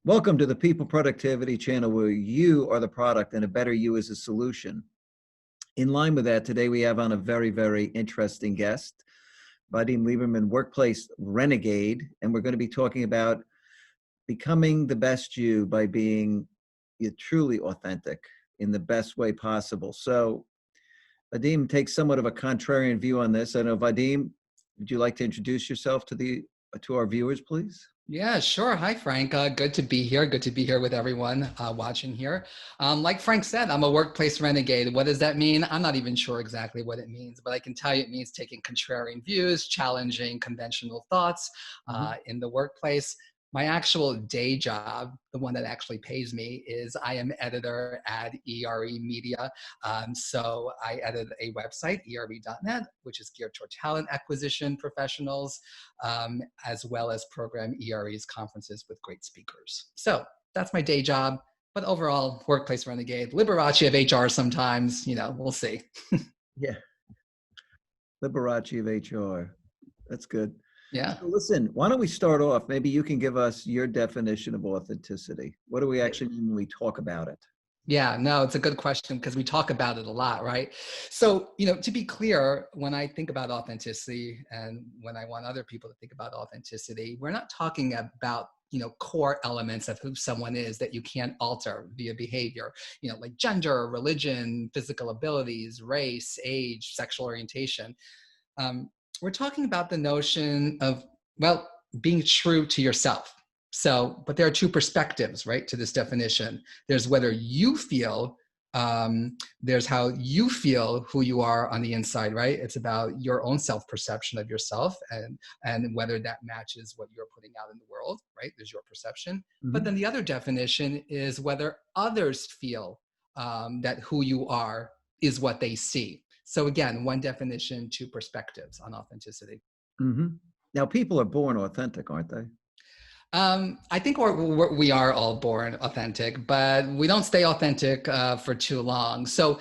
Welcome to the People Productivity Channel, where you are the product and a better you is a solution. In line with that, today we have on a very, very interesting guest, Vadim Liberman, Workplace Renegade, and we're going to be talking about becoming the best you by being truly authentic in the best way possible. So Vadim takes somewhat of a contrarian view on this. I know, Vadim, would you like to introduce yourself to our viewers, please? Yeah, sure. Hi, Frank. Good to be here. Good to be here with everyone watching here. Like Frank said, I'm a workplace renegade. What does that mean? I'm not even sure exactly what it means, but I can tell you it means taking contrarian views, challenging conventional thoughts in the workplace. My actual day job, the one that actually pays me, is I am editor at ERE Media. So I edit a website, ERE.net, which is geared toward talent acquisition professionals, as well as program ERE's conferences with great speakers. So that's my day job. But overall, workplace renegade, Liberace of HR sometimes, we'll see. Yeah. Liberace of HR. That's good. Yeah. So listen, why don't we start off? Maybe you can give us your definition of authenticity. What do we actually mean when we talk about it? Yeah, no, it's a good question because we talk about it a lot, right? So, to be clear, when I think about authenticity and when I want other people to think about authenticity, we're not talking about core elements of who someone is that you can't alter via behavior, like gender, religion, physical abilities, race, age, sexual orientation. We're talking about the notion of, well, being true to yourself. So, but there are two perspectives, right, to this definition. There's whether you feel, there's how you feel who you are on the inside, right? It's about your own self-perception of yourself and whether that matches what you're putting out in the world, right? There's your perception. But then the other definition is whether others feel that who you are is what they see. So again, one definition, two perspectives on authenticity. Now, people are born authentic, aren't they? I think we are all born authentic, but we don't stay authentic for too long. So,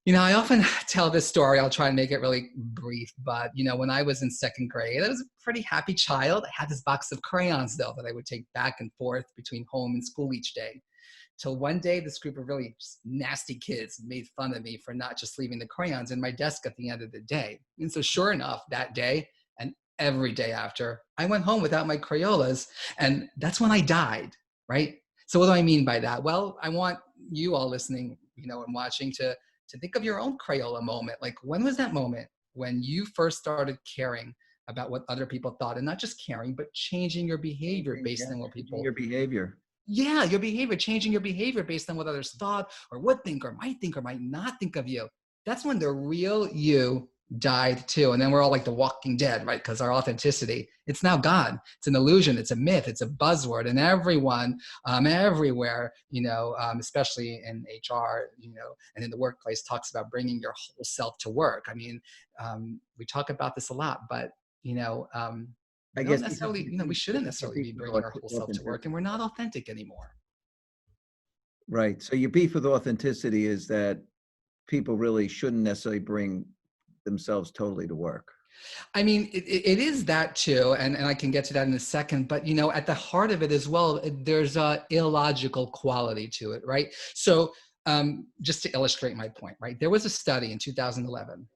I often tell this story. I'll try and make it really brief. But, when I was in second grade, I was a pretty happy child. I had this box of crayons, though, that I would take back and forth between home and school each day. Till one day, this group of really nasty kids made fun of me for not just leaving the crayons in my desk at the end of the day. And so sure enough, that day and every day after, I went home without my Crayolas. And that's when I died, right? So what do I mean by that? Well, I want you all listening, and watching to think of your own Crayola moment. Like, when was that moment when you first started caring about what other people thought, and not just caring, but changing your behavior based on what people... Your behavior. Yeah, your behavior, changing your behavior based on what others thought or would think or might not think of you. That's when the real you died too. And then we're all like the Walking Dead, right? Because our authenticity, it's now gone. It's an illusion. It's a myth. It's a buzzword. And everyone, everywhere, especially in HR, and in the workplace, talks about bringing your whole self to work. I mean, we talk about this a lot, but, I we guess don't necessarily, we shouldn't necessarily be bringing our whole self to work, and we're not authentic anymore. Right. So your beef with authenticity is that people really shouldn't necessarily bring themselves totally to work. I mean, it is that too, and I can get to that in a second, but at the heart of it as well, there's a illogical quality to it, right? So just to illustrate my point, right? There was a study in 2011,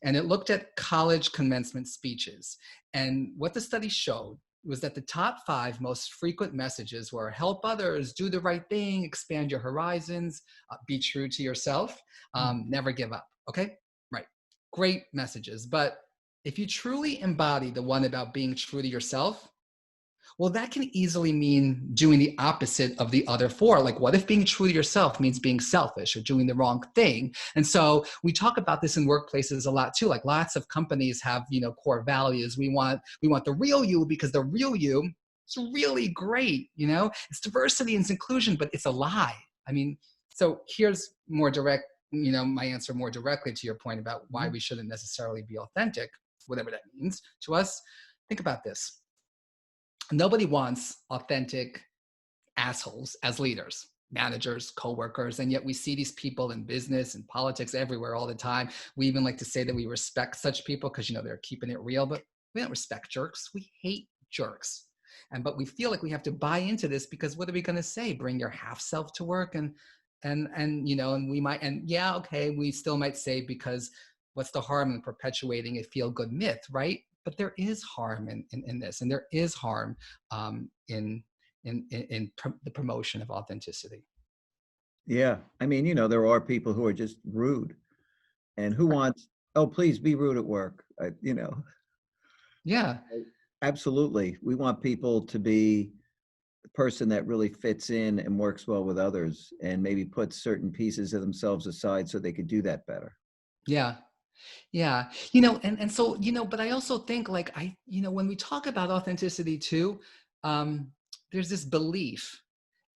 and it looked at college commencement speeches. And what the study showed was that the top 5 most frequent messages were help others, do the right thing, expand your horizons, be true to yourself, never give up. Okay, right. Great messages. But if you truly embody the one about being true to yourself, well, that can easily mean doing the opposite of the other 4. Like, what if being true to yourself means being selfish or doing the wrong thing? And so we talk about this in workplaces a lot too. Like, lots of companies have, core values. We want the real you, because the real you is really great. It's diversity and it's inclusion, but it's a lie. I mean, so here's more direct, my answer more directly to your point about why we shouldn't necessarily be authentic, whatever that means to us. Think about this. Nobody wants authentic assholes as leaders, managers, coworkers, and yet we see these people in business and politics everywhere all the time. We even like to say that we respect such people because, they're keeping it real, but we don't respect jerks. We hate jerks. But we feel like we have to buy into this because what are we going to say? Bring your half self to work, and and we might, and yeah, okay, we still might say, because what's the harm in perpetuating a feel good myth, right? But there is harm in this, and there is harm in the promotion of authenticity. Yeah. I mean, there are people who are just rude, and who wants, oh, please be rude at work. Yeah. Absolutely. We want people to be the person that really fits in and works well with others, and maybe puts certain pieces of themselves aside so they could do that better. Yeah. Yeah. And so, but I also think, like, when we talk about authenticity too, um, there's this belief,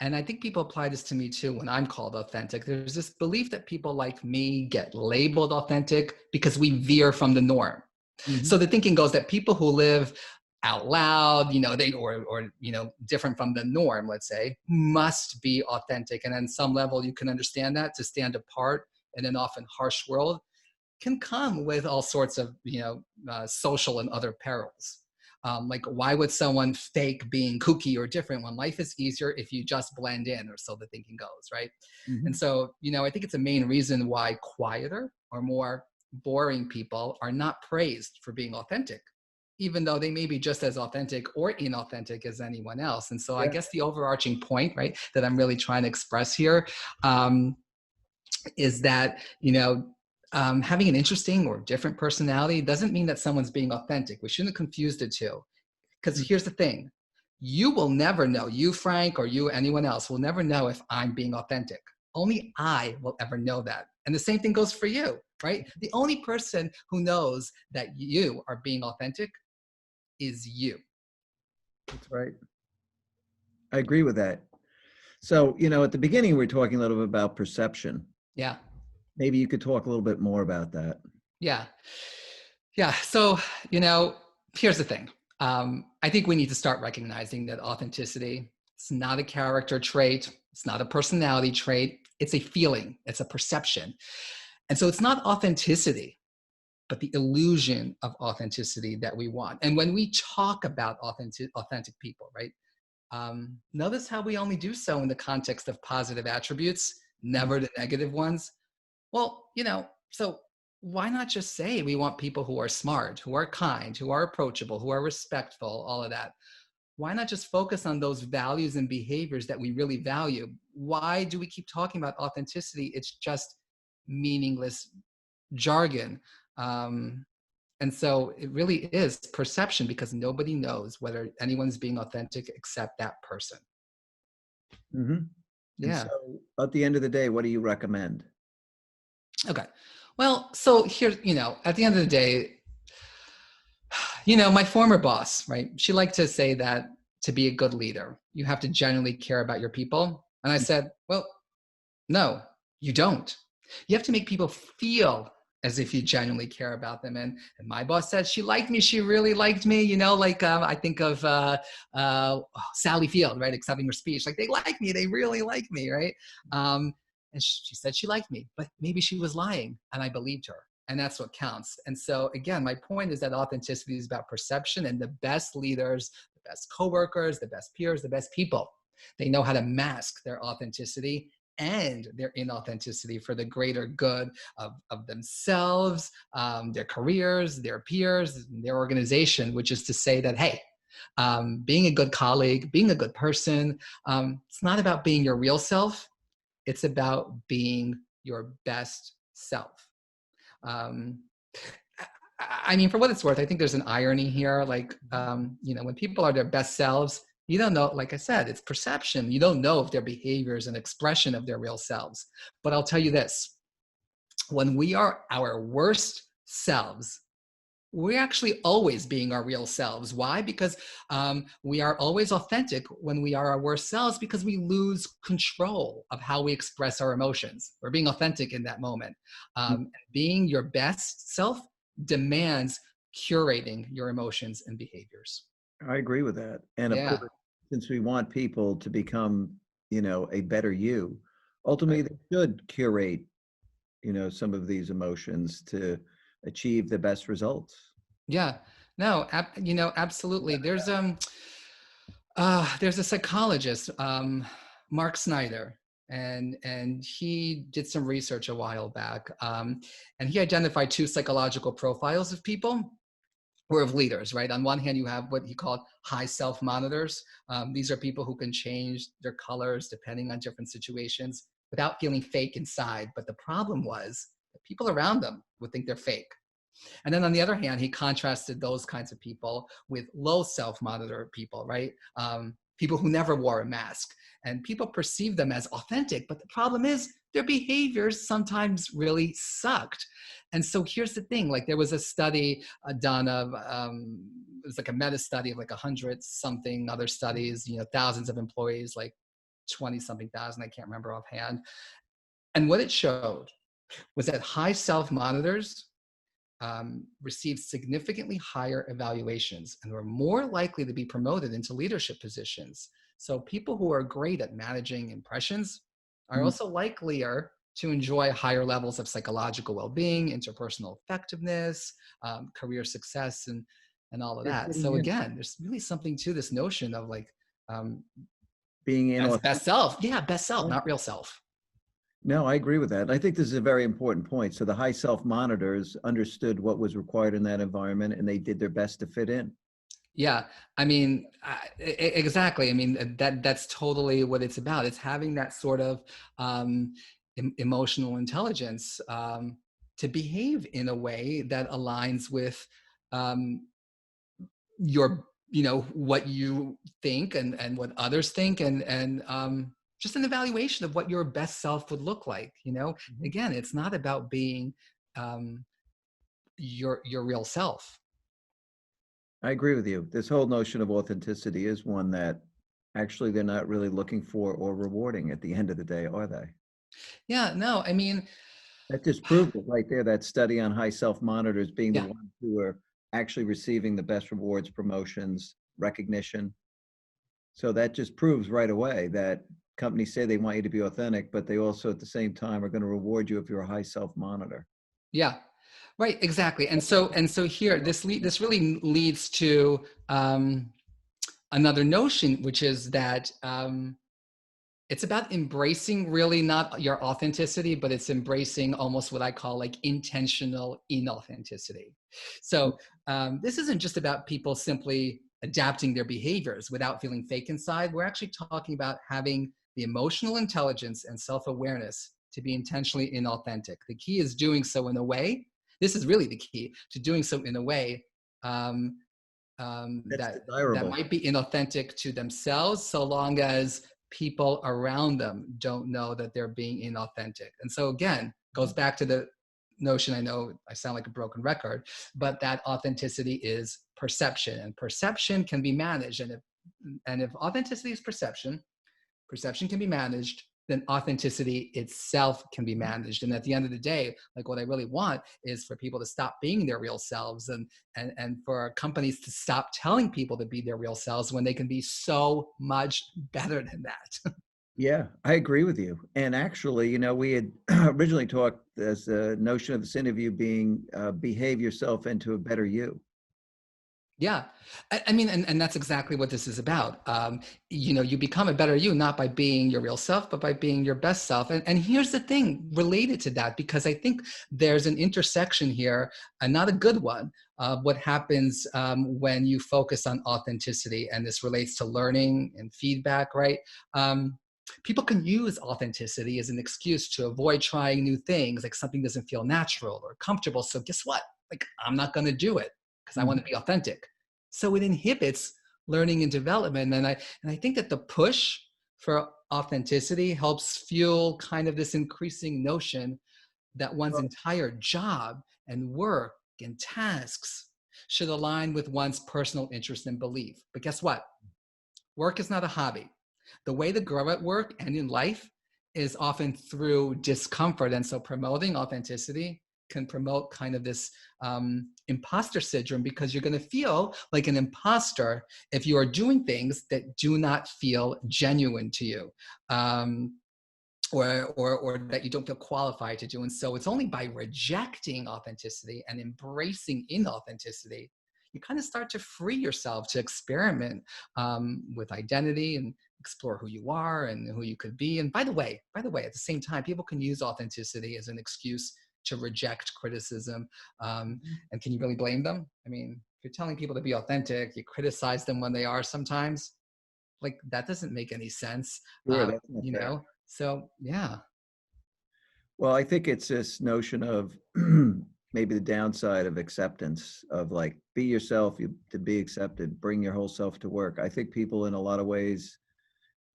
and I think people apply this to me too when I'm called authentic. There's this belief that people like me get labeled authentic because we veer from the norm. Mhm. So the thinking goes that people who live out loud, they or different from the norm, let's say, must be authentic. And on some level, you can understand that to stand apart in an often harsh world can come with all sorts of social and other perils. Like, why would someone fake being kooky or different when life is easier if you just blend in, or so the thinking goes, right? And Mhm. so, I think it's a main reason why quieter or more boring people are not praised for being authentic, even though they may be just as authentic or inauthentic as anyone else. And so I Yeah. guess the overarching point, right, that I'm really trying to express here, um, is that having an interesting or different personality doesn't mean that someone's being authentic. We shouldn't confuse the two, because Mm. here's the thing: you will never know, you Frank or you anyone else will never know if I'm being authentic. Only I will ever know that. And the same thing goes for you, right? The only person who knows that you are being authentic is you. That's right. I agree with that. So, at the beginning, we were talking a little bit about perception. Yeah. Maybe you could talk a little bit more about that. Yeah. Yeah. So, you know, here's the thing. I think we need to start recognizing that authenticity, it's not a character trait. It's not a personality trait. It's a feeling. It's a perception. And so it's not authenticity, but the illusion of authenticity that we want. And when we talk about authentic people, right? Notice how we only do so in the context of positive attributes, never the negative ones. Well, so why not just say we want people who are smart, who are kind, who are approachable, who are respectful, all of that? Why not just focus on those values and behaviors that we really value? Why do we keep talking about authenticity? It's just meaningless jargon. Um, and so it really is perception, because nobody knows whether anyone's being authentic except that person. Hmm. And so, Yeah. at the end of the day, what do you recommend? Okay. Well, so here, at the end of the day, my former boss, right? She liked to say that to be a good leader, you have to genuinely care about your people. And I said, well, no, you don't. You have to make people feel as if you genuinely care about them. And my boss said she liked me. She really liked me. Like I think of Sally Field, right? Accepting her speech. Like, they like me. They really like me, right? And she said she liked me, but maybe she was lying, and I believed her. And that's what counts. And so, again, my point is that authenticity is about perception, and the best leaders, the best coworkers, the best peers, the best people, they know how to mask their authenticity and their inauthenticity for the greater good of themselves, their careers, their peers, their organization, which is to say that, hey, being a good colleague, being a good person, it's not about being your real self. It's about being your best self. Um, I mean, for what it's worth, I think there's an irony here. Like, when people are their best selves, you don't know, like I said, it's perception. You don't know if their behavior is an expression of their real selves. But I'll tell you this: when we are our worst selves, we're actually always being our real selves. Why? Because we are always authentic when we are our worst selves, because we lose control of how we express our emotions. We're being authentic in that moment. Being your best self demands curating your emotions and behaviors. I agree with that. And of Yeah, course, since we want people to become, a better you, right. ultimately they should curate, some of these emotions to achieve the best results. Yeah, no, absolutely. There's There's a psychologist, Mark Snyder, and he did some research a while back, and he identified two psychological profiles of people or of leaders, right? On one hand, you have what he called high self-monitors. These are people who can change their colors depending on different situations without feeling fake inside. But the problem was that people around them would think they're fake. And then on the other hand, he contrasted those kinds of people with low self-monitor people, right? People who never wore a mask. And people perceive them as authentic, but the problem is their behaviors sometimes really sucked. And so here's the thing, like there was a study done of, it was like a meta study of like 100 something other studies, thousands of employees, like 20 something thousand, I can't remember offhand. And what it showed was that high self-monitors received significantly higher evaluations and were more likely to be promoted into leadership positions. So people who are great at managing impressions are Mm. also likelier to enjoy higher levels of psychological well-being, interpersonal effectiveness, career success, and all of They're that. fitting So in, again, there's really something to this notion of like um, being as inauthentic. best self. Yeah, best self, not real self. No, I agree with that. I think this is a very important point. So the high self monitors understood what was required in that environment and they did their best to fit in. Yeah, I mean, exactly. I mean, that's totally what it's about. It's having that sort of emotional intelligence to behave in a way that aligns with um, your, what you think and what others think, and just an evaluation of what your best self would look like. Mhm. Again, it's not about being um, your real self. I agree with you. This whole notion of authenticity is one that actually they're not really looking for or rewarding at the end of the day, are they? Yeah, no, I mean, That just proves it right there. That study on high self monitors being the yeah. ones who are actually receiving the best rewards, promotions, recognition. So that just proves right away that companies say they want you to be authentic, but they also at the same time are going to reward you if you're a high self monitor. Yeah, right, exactly. And so here, this really leads to another notion, which is that it's about embracing really not your authenticity, but it's embracing almost what I call like intentional inauthenticity. So this isn't just about people simply adapting their behaviors without feeling fake inside. We're actually talking about having the emotional intelligence and self-awareness to be intentionally inauthentic. The key is doing so in a way, this is really the key, to doing so in a way um, That's that desirable. might be inauthentic to themselves, so long as people around them don't know that they're being inauthentic. And so again, goes back to the notion, I know I sound like a broken record, but that authenticity is perception, and perception can be managed. And if authenticity is perception, perception can be managed, then authenticity itself can be managed. And at the end of the day, like what I really want is for people to stop being their real selves, and for companies to stop telling people to be their real selves when they can be so much better than that. Yeah, I agree with you. And actually, we had originally talked as the notion of this interview being behave yourself into a better you. Yeah, I mean, and that's exactly what this is about. You become a better you, not by being your real self, but by being your best self. And here's the thing related to that, because I think there's an intersection here, and not a good one, of what happens when you focus on authenticity. And this relates to learning and feedback, right? People can use authenticity as an excuse to avoid trying new things, like something doesn't feel natural or comfortable. So guess what? Like, I'm not going to do it because I want Mhm. to be authentic. So it inhibits learning and development. And I think that the push for authenticity helps fuel kind of this increasing notion that one's Well, entire job and work and tasks should align with one's personal interest and belief. But guess what? Work is not a hobby. The way to grow at work and in life is often through discomfort. And so promoting authenticity can promote kind of this imposter syndrome, because you're going to feel like an imposter if you are doing things that do not feel genuine to you. Or that you don't feel qualified to do. And so it's only by rejecting authenticity and embracing inauthenticity you kind of start to free yourself to experiment with identity and explore who you are and who you could be. And by the way, at the same time, people can use authenticity as an excuse to reject criticism. And can you really blame them? I mean, if you're telling people to be authentic, you criticize them when they are sometimes, like that doesn't make any sense. Sure, that's not You fair. know, so yeah. Well, I think it's this notion of maybe the downside of acceptance of like be yourself, you to be accepted, bring your whole self to work. I think people in a lot of ways,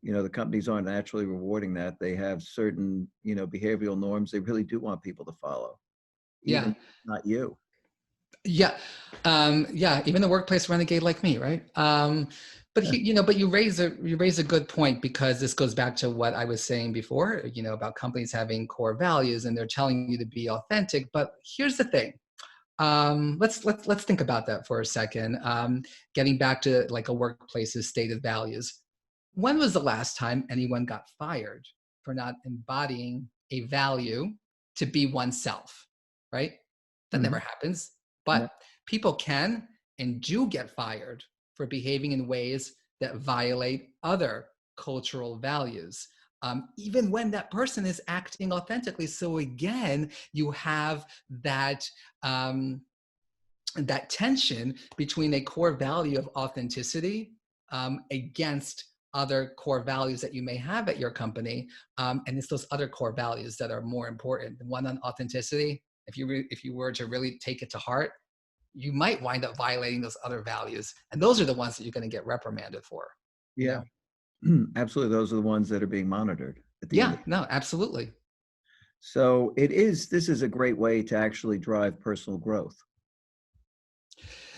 the companies aren't naturally rewarding that. They have certain, behavioral norms they really do want people to follow, even Yeah. if it's not you. Yeah. Yeah. Even the workplace renegade like me, right? But you raise a good point, because this goes back to what I was saying before, about companies having core values and they're telling you to be authentic. But here's the thing. Let's think about that for a second. Getting back to like a workplace's stated values. When was the last time anyone got fired for not embodying a value to be oneself? Right? That never Mhm. happens. No. But people can and do get fired for behaving in ways that violate other cultural values, even when that person is acting authentically. So again, you have that um, that tension between a core value of authenticity against other core values that you may have at your company, and it's those other core values that are more important. The one on authenticity, if you were to really take it to heart, you might wind up violating those other values, and those are the ones that you're going to get reprimanded for. You Yeah, know? absolutely. Those are the ones that are being monitored at the end Yeah. of. No. Absolutely. So this is a great way to actually drive personal growth.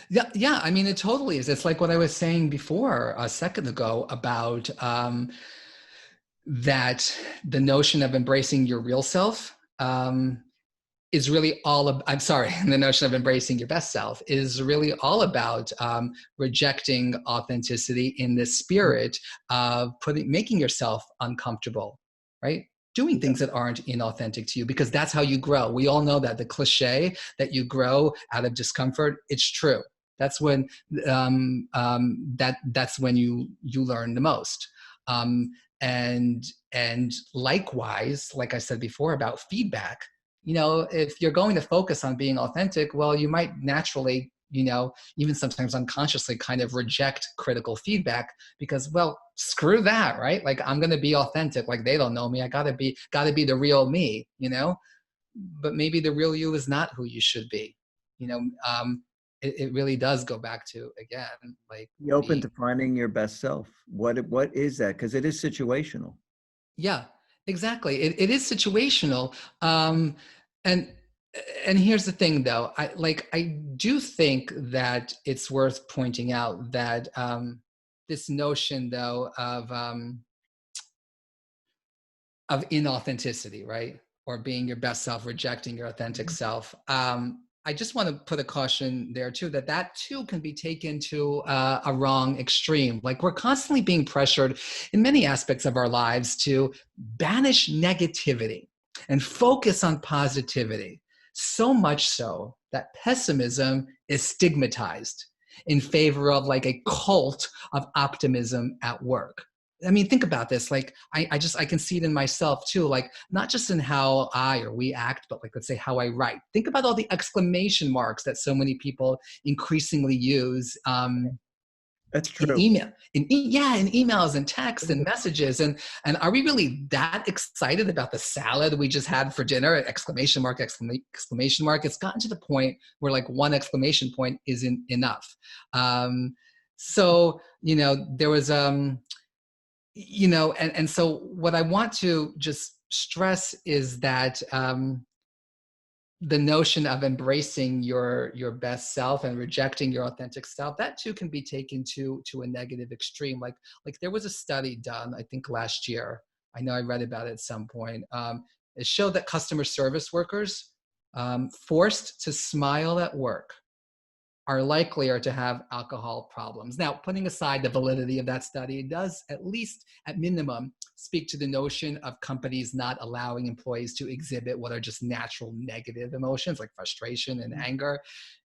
Yeah, yeah. I mean, it totally is. It's like what I was saying before a second ago about that the notion of embracing your real self is really all about, I'm sorry, the notion of embracing your best self is really all about rejecting authenticity in the spirit of making yourself uncomfortable, right? Doing Yeah. things that aren't inauthentic to you, because that's how you grow. We all know that the cliche that you grow out of discomfort, it's true. That's when that's when you learn the most. Um, and likewise, like I said before about feedback, if you're going to focus on being authentic, well, you might naturally, even sometimes unconsciously kind of reject critical feedback because, well, screw that, right? Like I'm going to be authentic. Like they don't know me. I gotta be the real me, but maybe the real you is not who you should be. You know, it really does go back to, again, like Be open being. to finding your best self. What is that? Because it is situational. Yeah, exactly. It is situational. And here's the thing, though. I do think that it's worth pointing out that this notion, though, of inauthenticity, right? Or being your best self, rejecting your authentic self. I just want to put a caution there too, that too can be taken to a wrong extreme. Like we're constantly being pressured in many aspects of our lives to banish negativity and focus on positivity. So much so that pessimism is stigmatized in favor of like a cult of optimism at work. I mean, think about this. Like, I can see it in myself too. Like, not just in how I or we act, but like, let's say how I write. Think about all the exclamation marks that so many people increasingly use That's in true. email, in emails and text and messages. And are we really that excited about the salad we just had for dinner? Exclamation mark, exclamation mark. It's gotten to the point where like one exclamation point isn't enough. So there was and so what I want to just stress is that the notion of embracing your best self and rejecting your authentic self, that too can be taken to a negative extreme. Like there was a study done, I think last year. I know I read about it at some point. It showed that customer service workers forced to smile at work are likelier to have alcohol problems. Now, putting aside the validity of that study, it does, at least at minimum, speak to the notion of companies not allowing employees to exhibit what are just natural negative emotions like frustration and anger.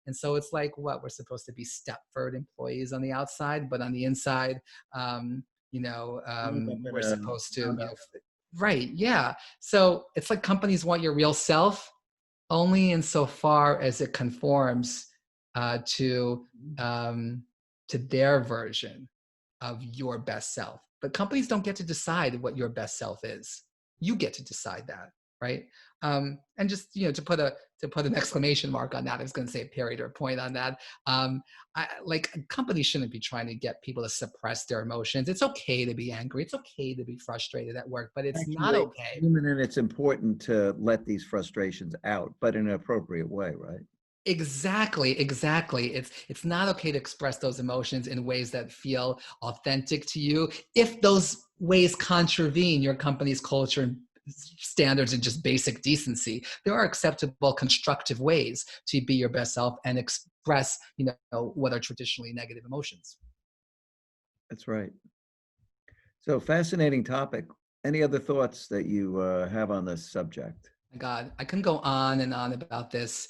And so it's like, what, we're supposed to be Stepford employees on the outside, but on the inside, we're supposed to, right. Yeah. So it's like companies want your real self only insofar as it conforms to their version of your best self. But companies don't get to decide what your best self is. You get to decide that, right? And just to put an exclamation mark on that, I was going to say a period or a point on that. Companies shouldn't be trying to get people to suppress their emotions. It's okay to be angry. It's okay to be frustrated at work, but it's not okay. And it's important to let these frustrations out, but in an appropriate way, right? Exactly. It's not okay to express those emotions in ways that feel authentic to you if those ways contravene your company's culture and standards and just basic decency. There are acceptable, constructive ways to be your best self and express, what are traditionally negative emotions. That's right. So fascinating topic. Any other thoughts that you have on this subject? God, I can go on and on about this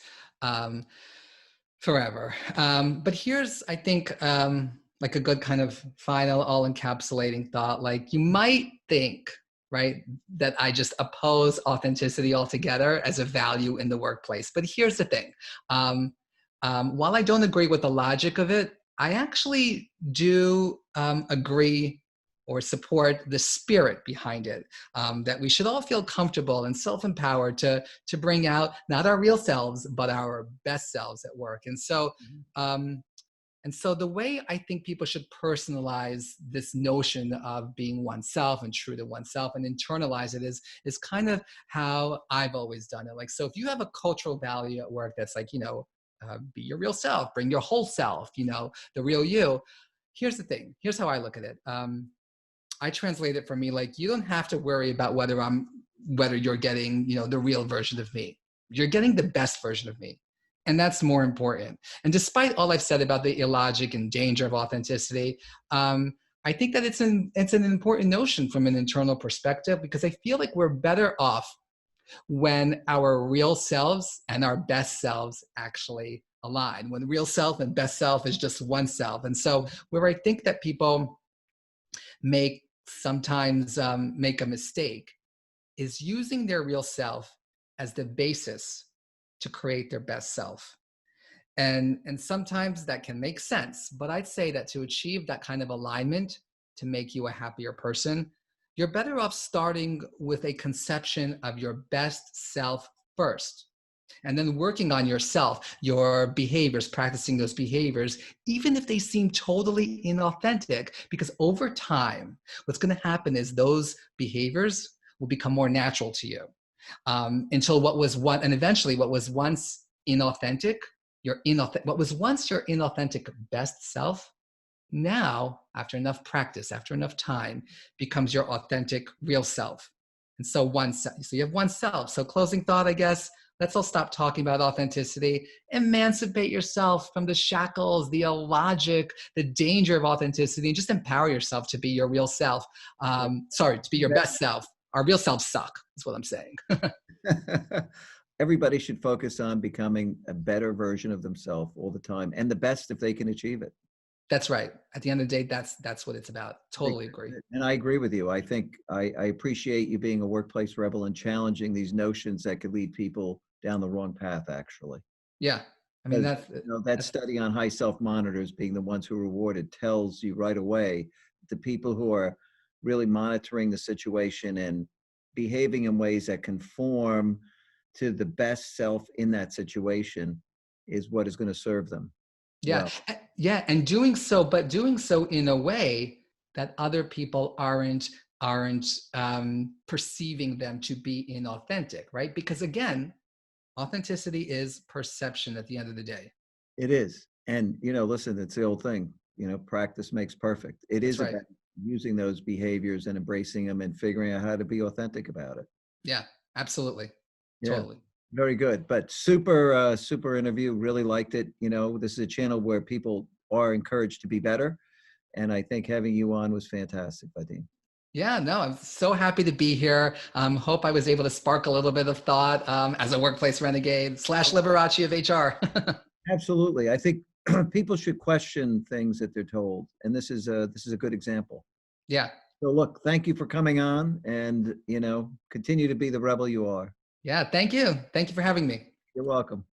forever. But here's, I think, like a good kind of final, all encapsulating thought. Like, you might think, right, that I just oppose authenticity altogether as a value in the workplace. But here's the thing. While I don't agree with the logic of it, I actually do agree or support the spirit behind it, that we should all feel comfortable and self-empowered to bring out not our real selves, but our best selves at work. And so, the way I think people should personalize this notion of being oneself and true to oneself and internalize it is kind of how I've always done it. Like, so if you have a cultural value at work that's like, be your real self, bring your whole self, the real you. Here's the thing. Here's how I look at it. I translate it for me like, you don't have to worry about whether you're getting, the real version of me. You're getting the best version of me. And that's more important. And despite all I've said about the illogic and danger of authenticity, I think that it's an important notion from an internal perspective, because I feel like we're better off when our real selves and our best selves actually align, when real self and best self is just one self. And so where I think that people sometimes make a mistake is using their real self as the basis to create their best self. And sometimes that can make sense, but I'd say that to achieve that kind of alignment, to make you a happier person, you're better off starting with a conception of your best self first, and then working on yourself, your behaviors, practicing those behaviors, even if they seem totally inauthentic, because over time, what's going to happen is those behaviors will become more natural to you, until eventually what was once inauthentic, what was once your inauthentic best self, now, after enough practice, after enough time, becomes your authentic real self. And so you have one self. So closing thought, I guess, let's all stop talking about authenticity. Emancipate yourself from the shackles, the illogic, the danger of authenticity, and just empower yourself to be your real self. To be your best self. Our real selves suck, is what I'm saying. Everybody should focus on becoming a better version of themselves all the time, and the best if they can achieve it. That's right. At the end of the day, that's what it's about. Totally agree. And I agree with you. I think I appreciate you being a workplace rebel and challenging these notions that could lead people down the wrong path, actually. Yeah. I mean, that study on high self-monitors being the ones who are rewarded tells you right away the people who are really monitoring the situation and behaving in ways that conform to the best self in that situation is what is going to serve them. Yeah. Well. Yeah. And doing so in a way that other people aren't perceiving them to be inauthentic, right? Because again, authenticity is perception at the end of the day. It is. And, listen, it's the old thing, practice makes perfect. It is about using those behaviors and embracing them and figuring out how to be authentic about it. Yeah, absolutely. Yeah. Totally. Very good. But super interview. Really liked it. This is a channel where people are encouraged to be better. And I think having you on was fantastic, Vadim. Yeah, no, I'm so happy to be here. Hope I was able to spark a little bit of thought as a workplace renegade slash Liberace of HR. Absolutely. I think people should question things that they're told, and this is a good example. Yeah, So look, thank you for coming on, and continue to be the rebel you are. yeah, thank you. Thank you for having me. You're welcome.